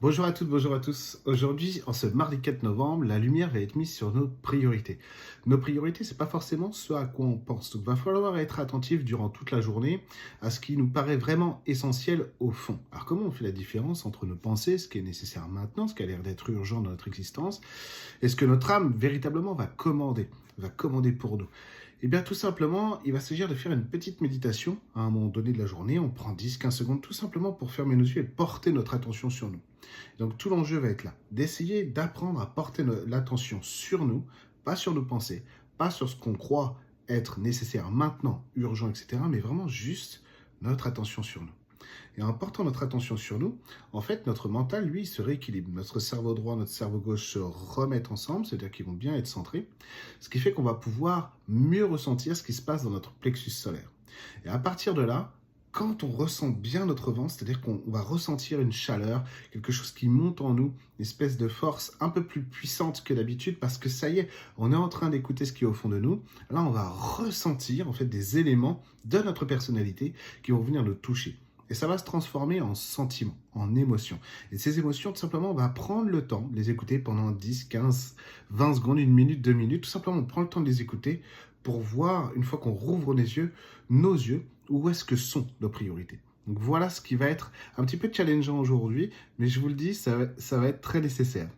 Bonjour à toutes, bonjour à tous. Aujourd'hui, en ce mardi 4 novembre, la lumière va être mise sur nos priorités. Nos priorités, c'est pas forcément ce à quoi on pense. Donc, il va falloir être attentif durant toute la journée à ce qui nous paraît vraiment essentiel au fond. Alors, comment on fait la différence entre nos pensées, ce qui est nécessaire maintenant, ce qui a l'air d'être urgent dans notre existence, et ce que notre âme véritablement va commander pour nous? Eh bien, tout simplement, il va s'agir de faire une petite méditation à un moment donné de la journée. On prend 10-15 secondes tout simplement pour fermer nos yeux et porter notre attention sur nous. Donc, tout l'enjeu va être là, d'essayer d'apprendre à porter l'attention sur nous, pas sur nos pensées, pas sur ce qu'on croit être nécessaire maintenant, urgent, etc., mais vraiment juste notre attention sur nous. Et en portant notre attention sur nous, en fait, notre mental, lui, se rééquilibre. Notre cerveau droit, notre cerveau gauche se remettent ensemble, c'est-à-dire qu'ils vont bien être centrés, ce qui fait qu'on va pouvoir mieux ressentir ce qui se passe dans notre plexus solaire. Et à partir de là, quand on ressent bien notre ventre, c'est-à-dire qu'on va ressentir une chaleur, quelque chose qui monte en nous, une espèce de force un peu plus puissante que d'habitude, parce que ça y est, on est en train d'écouter ce qui est au fond de nous. Là, on va ressentir en fait des éléments de notre personnalité qui vont venir nous toucher. Et ça va se transformer en sentiments, en émotions. Et ces émotions, tout simplement, on va prendre le temps de les écouter pendant 10, 15, 20 secondes, une minute, 2 minutes. Tout simplement, on prend le temps de les écouter pour voir, une fois qu'on rouvre nos yeux, où est-ce que sont nos priorités. Donc voilà ce qui va être un petit peu challengeant aujourd'hui, mais je vous le dis, ça va être très nécessaire.